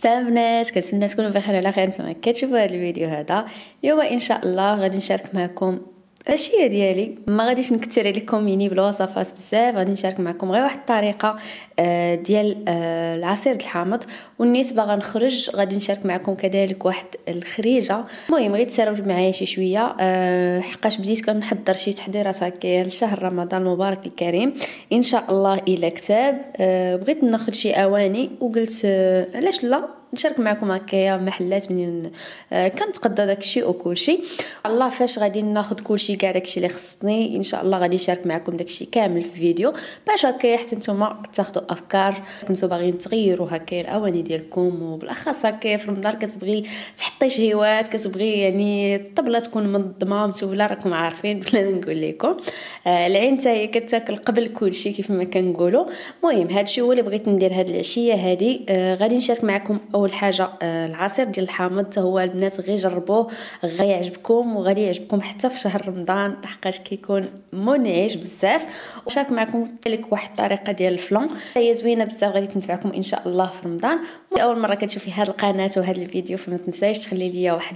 سلام بنات، كنتمنى تكونوا بخير على خير. نتوما كتشوفوا هذا الفيديو هذا اليوم ان شاء الله غادي نشارك معكم العشيه ديالي. ما غاديش نكثر عليكم يعني بالوصفات بزاف، غادي نشارك معكم غير واحد الطريقه ديال العصير الحامض. والنيت باغا نخرج غادي نشارك معكم كذلك واحد الخريجه. المهم غير تسراو معايا شي شويه حقاش بديت كنحضر شي تحضيرات هكا لشهر رمضان المبارك الكريم ان شاء الله الى كتاب. بغيت ناخذ شي اواني وقلت علاش لا نشارك معكم هكايا محلات منين كنتقدى داكشي وكلشي. الله فاش غادي ناخذ كلشي كاع داكشي اللي خصني ان شاء الله غادي نشارك معكم داكشي كامل في فيديو باش هكايا حتى نتوما تاخذوا افكار كنتو باغيين تغيروا هكايا الاواني ديالكم. وبالاخص هكايا في رمضان كتبغي تحطي شهيوات، كتبغي يعني الطبله تكون منظمه متوله، راكم عارفين بلا ما نقول لكم. العين حتى هي كتاكل قبل كلشي كيف ما كنقولوا. المهم هادشي هو اللي بغيت ندير هاد العشيه هادي. غادي نشارك معكم اول حاجه العصير ديال الحامض. هو البنات غير جربوه غيعجبكم وغادي يعجبكم حتى في شهر رمضان حقاش كيكون منعش بزاف. وشارك معكم كذلك واحد الطريقه ديال الفلون هي زوينه بزاف غادي تنفعكم ان شاء الله في رمضان. اول مره كتشوفي هذه القناه وهذا الفيديو فما تنسايش تخلي لي واحد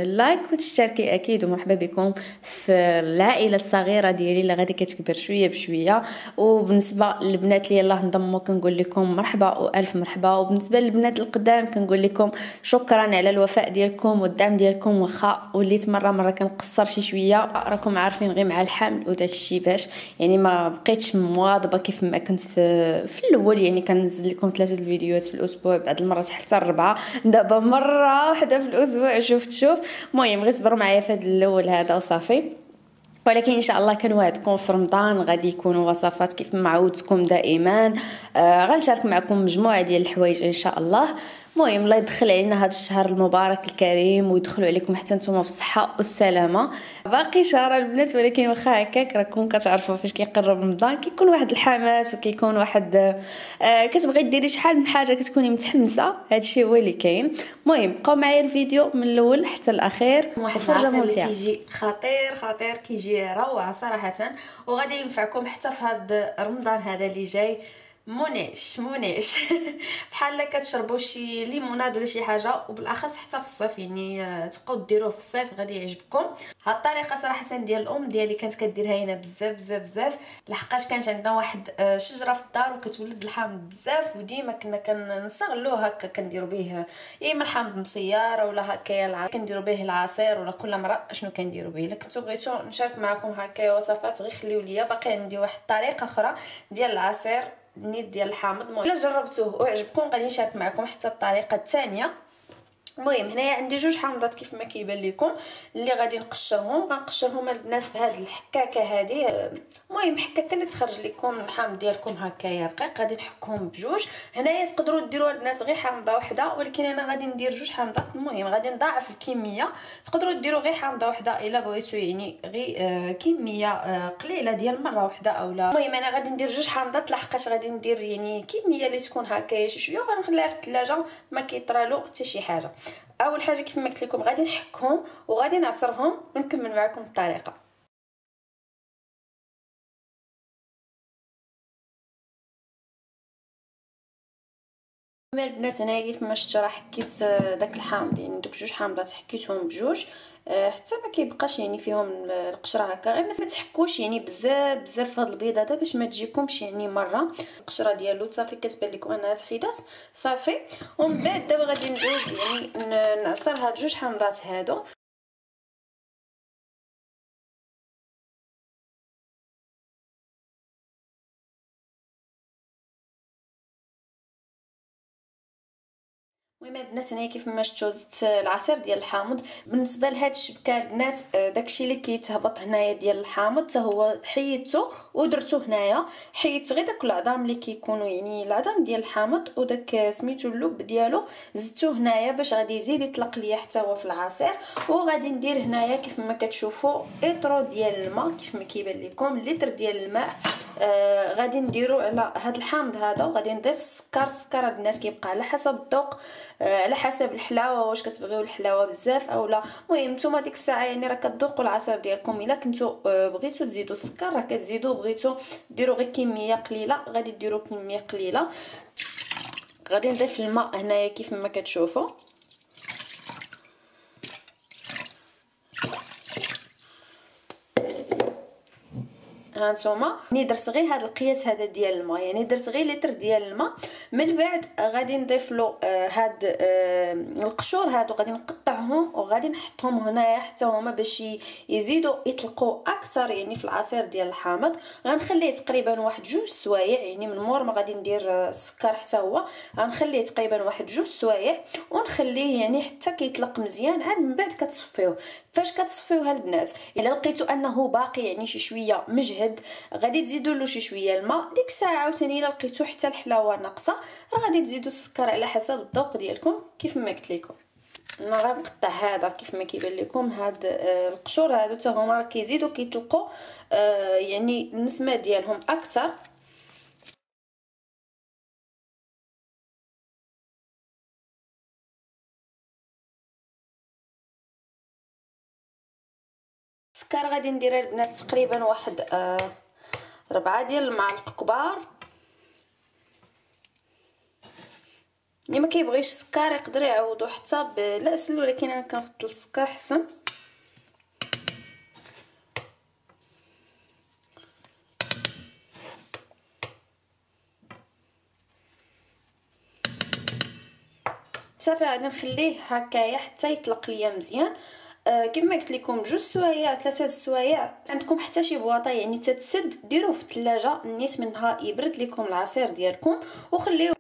لايك وتشتركي اكيد. ومرحبا بكم في العائله الصغيره ديالي اللي غادي كتكبر شويه بشويه. وبالنسبه للبنات اللي يلاه انضموا كنقول لكم مرحبا والف مرحبا. وبالنسبه للبنات القدام كنقول لكم شكرا على الوفاء ديالكم والدعم ديالكم. واخا وليت مره كنقصر شي شويه راكم عارفين غير مع الحمل وداك الشيء باش يعني ما بقيتش مواظبه كيف ما كنت في الاول. يعني كننزل لكم 3 الفيديوهات في الاسبوع، بعض المرات حتى 4. دابا مره واحده في الاسبوع شوف. المهم غير صبروا معايا في هذا الاول هذا وصافي. ولكن ان شاء الله كنوعدكم في رمضان غادي يكونوا وصفات كيف ما عودتكم دائما. غنشارك معكم مجموعه ديال الحوايج ان شاء الله. المهم الله يدخل علينا هذا الشهر المبارك الكريم ويدخلوا عليكم حتى نتوما في الصحه والسلامه. باقي شهر البنات ولكن واخا هكاك راكم كتعرفوا فاش كيقرب رمضان كيكون واحد الحماس وكيكون واحد كتبغي ديري شحال من حاجه كتكوني متحمسه. هادشي هو اللي كاين. المهم بقاو معايا الفيديو من الاول حتى الاخير. واحد العصير اللي كيجي خطير كيجي روعه صراحه وغادي ينفعكم حتى في هذا رمضان هذا اللي جاي. منعش بحال كتشربوا شي ليموناد ولا شي حاجه وبالاخص حتى في الصيف يعني تبقاو ديروه في الصيف غادي يعجبكم. هاد الطريقه صراحه ديال الام ديالي كانت كديرها لينا بزاف لحقاش كانت عندنا واحد شجره في الدار وكتولد الحامض بزاف وديما كنا كنستغلوه هكا كنديروا به يا اما الحامض مسيار ولا هكايا كنديروا به العصير ولا كل مره شنو كنديروا به. الا كنتو بغيتو نشارك معكم هكايا وصفات غير خليو ليا. باقي عندي واحد الطريقه اخرى ديال العصير نيت ديال الحامض. الا جربتوه وعجبكم غادي نشارك معكم حتى الطريقه الثانيه. المهم هنايا عندي 2 حامضات كيف ما كيبان لكم اللي غادي غنقشرهم البنات في هذه الحكاكه هذه. المهم حكاكه اللي تخرج لكم الحامض ديالكم هكايا رقيق غادي نحكهم بجوج. هنايا تقدروا ديروا البنات غير حامضه واحده ولكن انا غادي ندير 2 حامضات. المهم غادي نضاعف الكميه. تقدروا ديروا غير حامضه واحده الا بغيتوا يعني غير كميه قليله ديال مره واحده اولا. المهم انا غادي ندير 2 حامضات لحقاش غادي ندير يعني كميه اللي تكون هكايا شي شويه وغنخليها في الثلاجه ما كيطرالو حتى شي حاجه. اول حاجه كيف ما قلت لكم غادي نحكهم وغادي نعصرهم ونكمل معكم الطريقه. البنات هنايا كيف ما شفتوا راه حكيت داك الحامض يعني دوك 2 حامضات حكيتهم بجوج حتى ما كيبقاش يعني فيهم القشره هكا. غير ما تحكوش يعني بزاف في هاد البيضه هذا باش ما تجيكمش يعني مره القشره ديالو صافي كتبان لكم انها تحيدات صافي. ومن بعد دابا غادي ندوز يعني نعصر هاد 2 حامضات هادو. المهم البنات هنايا كيف ما شفتوا زدت العصير ديال الحامض. بالنسبه لهاد الشبكه البنات داكشي اللي كيتهبط هنايا ديال الحامض حتى هو حيدته ودرته هنايا. حيدت غير داك العظام اللي كيكونوا يعني العظام ديال الحامض وداك سميتو اللب ديالو زدتو هنايا باش غادي يزيد يطلق ليا حتى هو في العصير. وغادي ندير هنايا كيف ما كتشوفوا اطرو ديال الماء كيف ما كيبان لكم لتر ديال الماء. غادي نديرو على هاد الحامض هذا وغادي نضيف السكر البنات كيبقى على حسب الذوق على حسب الحلاوه واش كتبغيو الحلاوه بزاف اولا. المهم نتوما ديك الساعه يعني راه كتذوقوا العصير ديالكم. الا كنتو بغيتو تزيدوا السكر راه كتزيدوا، بغيتو ديروا غير كميه قليله غادي ديروا كميه قليله. غادي نضيف الماء هنايا كيف ما كتشوفوا. هانتوما ني درت غير هذا القياس هذا ديال الماء، يعني درت غير لتر ديال الماء. من بعد غادي نضيف له هاد القشور هادو غادي نقطعهم وغادي نحطهم هنايا حتى هما باش يزيدوا يطلقوا اكثر يعني في العصير ديال الحامض. غنخليه تقريبا واحد 2 سوايع، يعني من مور ما غادي ندير السكر حتى هو غنخليه تقريبا واحد 2 سوايع ونخليه يعني حتى كيطلق مزيان. عاد من بعد كتصفيوه. فاش كتصفيوها البنات الا لقيتوا انه باقي يعني شي شويه مجهد غادي تزيدوا له شي شويه الماء. ديك الساعه عاوتاني الا لقيتوا حتى الحلاوه ناقصه راه غادي تزيدوا السكر على حسب الذوق ديالكم كيف ما قلت لكم. انا غنقطع هذا كيف ما كيبان لكم هاد القشور هادو حتى هما راه كيزيدوا كيطلقوا يعني النسمه ديالهم اكثر. السكر غادي ندير البنات تقريبا واحد 4 ديال المعالق كبار. اللي ما كيبغيش السكر يقدر يعوضو حتى بالعسل، ولكن انا كنفضل السكر حسن. صافي غادي نخليه هكايا حتى يطلق ليا مزيان. كما قلت لكم 2 سوايع 3 سوايع. عندكم حتى شي بواطه يعني تتسد ديروه في الثلاجه نيت منها يبرد لكم العصير ديالكم وخليوه.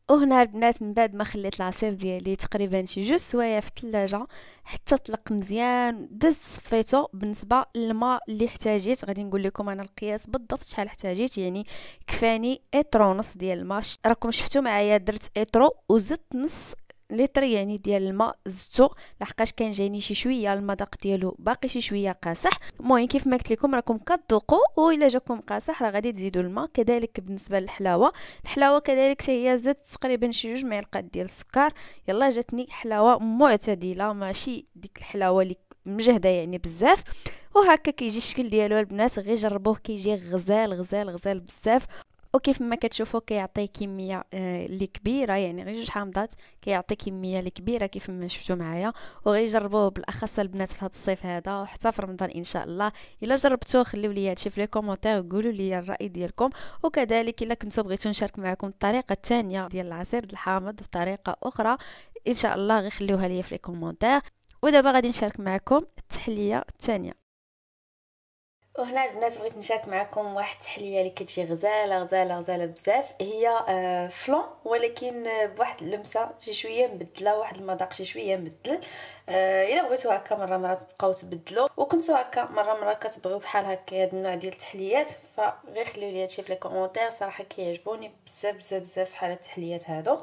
وهنا البنات من بعد ما خليت العصير ديالي تقريبا شي 2 سوايع في الثلاجه حتى طلق مزيان دزت صفيته. بالنسبه للماء اللي احتاجيت غادي نقول لكم انا القياس بالضبط شحال احتاجيت، يعني كفاني ايطرو ونص ديال الماء. راكم شفتوا معايا درت ايطرو وزدت نص لتر يعني ديال الماء زدتو لحقاش كان جايني شي شويه المذاق ديالو باقي شي شويه قاصح. المهم كيف ما قلت لكم راكم كتذوقوا والا جاكم قاصح راه غادي تزيدوا الماء. كذلك بالنسبه الحلاوه كذلك حتى هي زدت تقريبا شي 2 معالق ديال السكر. يلا جاتني حلاوه معتدله ماشي ديك الحلاوه اللي مجهده يعني بزاف. وهكا كيجي الشكل ديالو البنات، غير جربوه كيجي غزال غزال غزال بزاف. وكيف ما كتشوفوا كيعطي كميه اللي كبيره، يعني غير 2 حامضات كيعطي كميه اللي كبيره كيف ما شفتوا معايا. وغير جربوه بالاخص البنات في هذا الصيف هذا وحتى في رمضان ان شاء الله. الا جربتوه خليو لي هادشي في لي كومونتير وقولوا لي الراي ديالكم. وكذلك الا كنتو بغيتو نشارك معكم الطريقه الثانيه ديال العصير الحامض بطريقه اخرى ان شاء الله غير خليوها لي في لي كومونتير. ودابا غادي نشارك معكم التحليه الثانيه. وهنا البنات بغيت نشارك معكم واحد التحليه اللي كتجي غزاله غزاله غزاله بزاف. هي فلون ولكن بواحد اللمسه شي شويه مبدله، واحد المذاق شي شويه مبدل. الا بغيتو هكا مره تبقاو تبدلوا، وكنتو هكا مره كتبغيو بحال هكا هاد النوع ديال التحليات فغير خليو لي هادشي في لي كومونتير. صراحه كيعجبوني بزاف بزاف بزاف بحال هاد التحليات هادو.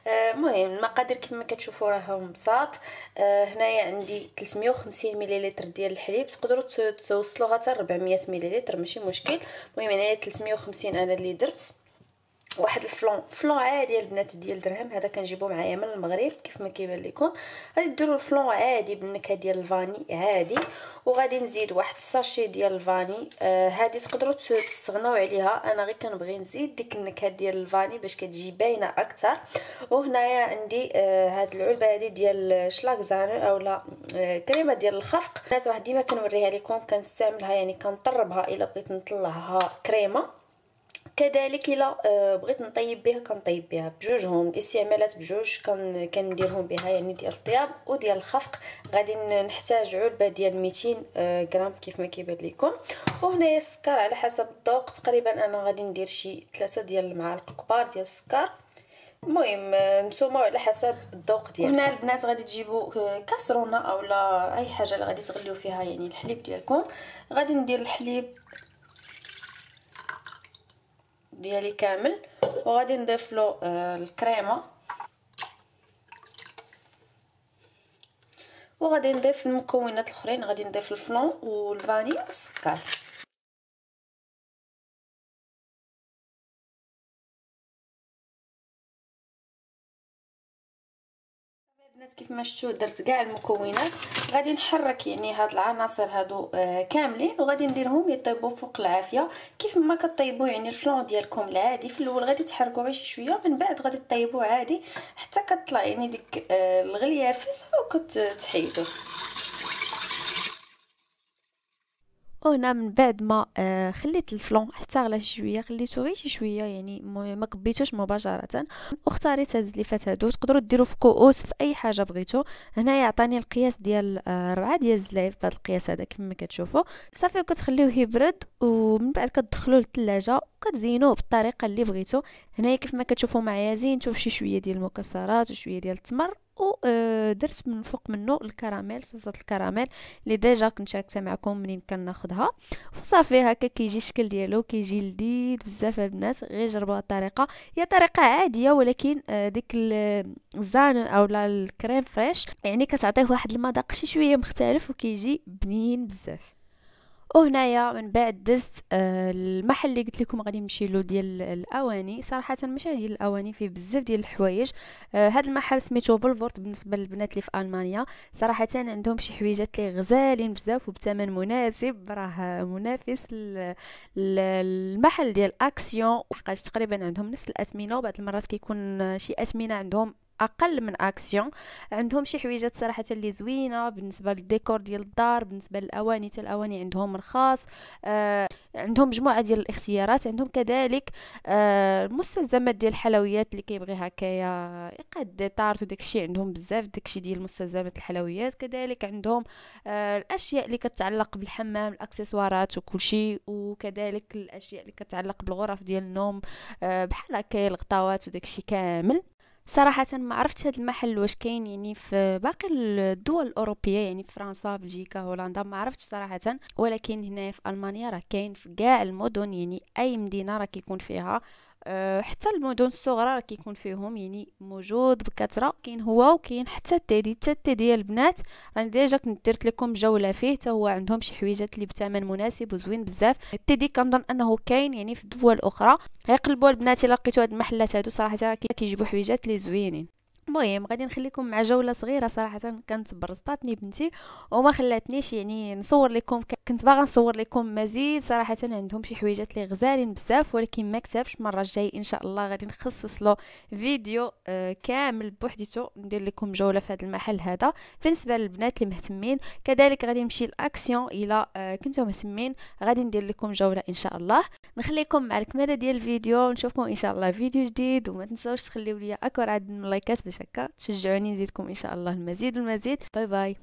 المهم المقادير كما كتشوفوا راهم بساط. هنايا عندي 350 مليلتر ديال الحليب، تقدروا توصلوها حتى 400 مليلتر ماشي مشكل. المهم هنايا 350 انا اللي درت. واحد فلون عادي البنات ديال درهم، هذا كنجيبو معايا من المغرب كيف ما كيبان لكم. غادي ديروا الفلون عادي بالنكهه ديال الفاني عادي. وغادي نزيد واحد الساشي ديال الفاني. هذه تقدروا تستغناو عليها، انا غير كنبغي نزيد ديك النكهه ديال الفاني باش كتجي باينه اكثر. وهنايا عندي هاد العلبه هذه ديال شلاكزانو اولا كريمه ديال الخفق. الناس راه ديما كنوريها لكم كنستعملها يعني كنطربها الا بغيت نطلعها كريمه. كذلك الا بغيت نطيب بها كنطيب بها بجوجهم الاستعمالات بجوج كنديرهم بها يعني ديال الطياب وديال الخفق. غادي نحتاج علبه ديال 200 غرام كيف ما كيبان لكم. وهنايا السكر على حسب الذوق، تقريبا انا غادي ندير شي 3 ديال المعالق كبار ديال السكر. المهم نتوما على حسب الذوق ديالكم. هنا البنات غادي تجيبوا كاسرونه اولا اي حاجه اللي غادي تغليو فيها يعني الحليب ديالكم. غادي ندير الحليب ديالي كامل وغادي نضيف له الكريمه وغادي نضيف المكونات الاخرين. غادي نضيف الفلون والفاني والسكر. البنات كيف ما شفتوا درت كاع المكونات. غادي نحرك يعني هاد العناصر هادو كاملين وغادي نديرهم يطيبوا فوق العافيه كيف ما كطيبوا يعني الفلون ديالكم العادي. في الاول غادي تحركوا غير شويه، من بعد غادي تطيبوه عادي حتى كتطلع يعني ديك الغليافه وكتحيدوه. هنا من بعد ما خليت الفلون حتى غلا شويه، خليته غير شويه يعني ما كبيتوش مباشره، واختاريت هاد الزليفات هادو. تقدروا ديروا في كؤوس في اي حاجه بغيتو. هنا يعطاني القياس ديال 4 ديال الزلايف بهذا القياس هذا كما كتشوفوا. صافي كتخليوه يبرد ومن بعد كتدخلوه للثلاجه وكتزينوه بالطريقه اللي بغيتو. هنايا كيف ما كتشوفوا معايا زينتو بشي شويه ديال المكسرات وشويه ديال التمر، ودرت من فوق منه الكراميل، صلصه الكراميل اللي ديجا كنت شاركتها معكم منين كناخذها. وصافي هكا كيجي الشكل ديالو، كيجي لذيذ بزاف البنات. غير جربوا الطريقه، هي طريقه عاديه ولكن ديك الزان او الكريم فريش يعني كتعطيه واحد المذاق شي شويه مختلف وكيجي بنين بزاف. وهنايا من بعد دزت المحل اللي قلت لكم غادي نمشي له ديال الاواني. صراحه ماشي ديال الاواني، فيه بزاف ديال الحوايج. هذا المحل سميتو فولفورت بالنسبه للبنات اللي في المانيا. صراحه عندهم شي حويجات اللي غزالين بزاف وبثمن مناسب، راه منافس المحل ديال اكسيون، لحقاش تقريبا عندهم نفس الاثمنه، وبعض المرات كيكون شي اثمنه عندهم اقل من اكسيون. عندهم شي حويجات صراحه اللي زوينه بالنسبه للديكور ديال الدار. بالنسبه للاواني حتى الاواني عندهم رخاص. عندهم مجموعه ديال الاختيارات. عندهم كذلك المستلزمات ديال الحلويات اللي كيبغي هكايا يقاد طارت وداكشي، عندهم بزاف داكشي ديال مستلزمات الحلويات. كذلك عندهم الاشياء اللي كتعلق بالحمام، الاكسسوارات وكلشي، وكذلك الاشياء اللي كتعلق بالغرف ديال النوم بحال هكايا الغطاوات وداكشي كامل. صراحة ما عرفتش هذا المحل واش كاين يعني في باقي الدول الأوروبية، يعني في فرنسا، بلجيكا، هولندا، ما عرفتش صراحة. ولكن هنا في ألمانيا راه كاين في كاع المدن، يعني أي مدينة راه كيكون فيها. حتى المدن الصغرى راه كيكون فيهم يعني موجود بكثره. كاين هو وكاين حتى التيدي ديال البنات راني ديجا كنت درت لكم جوله فيه، حتى هو عندهم شي حويجات اللي بثمن مناسب وزوين بزاف. التيدي كنظن انه كاين يعني في دول اخرى، غيقلبوا البنات الا لقيتوا هاد المحلات هادو. صراحه كيجيبوا حويجات اللي زوينين. المهم غادي نخليكم مع جوله صغيره. صراحه كانت برزطاتني بنتي وما خلاتنيش يعني نصور لكم. كنت باغا نصور لكم مزيد. صراحه عندهم شي حويجات اللي غزالين بزاف، ولكن ما كتبش. المره الجاي ان شاء الله غادي نخصص له فيديو كامل بوحديته، ندير لكم جوله في هذا المحل هذا بالنسبه للبنات اللي مهتمين. كذلك غادي نمشي لاكسيون الى كنتم مهتمين، غادي ندير لكم جوله ان شاء الله. نخليكم مع الكماله ديال الفيديو، ونشوفكم ان شاء الله فيديو جديد. وما تنسوش تخليوا لي اكبر عدد من اللايكات باش هكا تشجعوني نزيدكم ان شاء الله المزيد والمزيد. باي باي.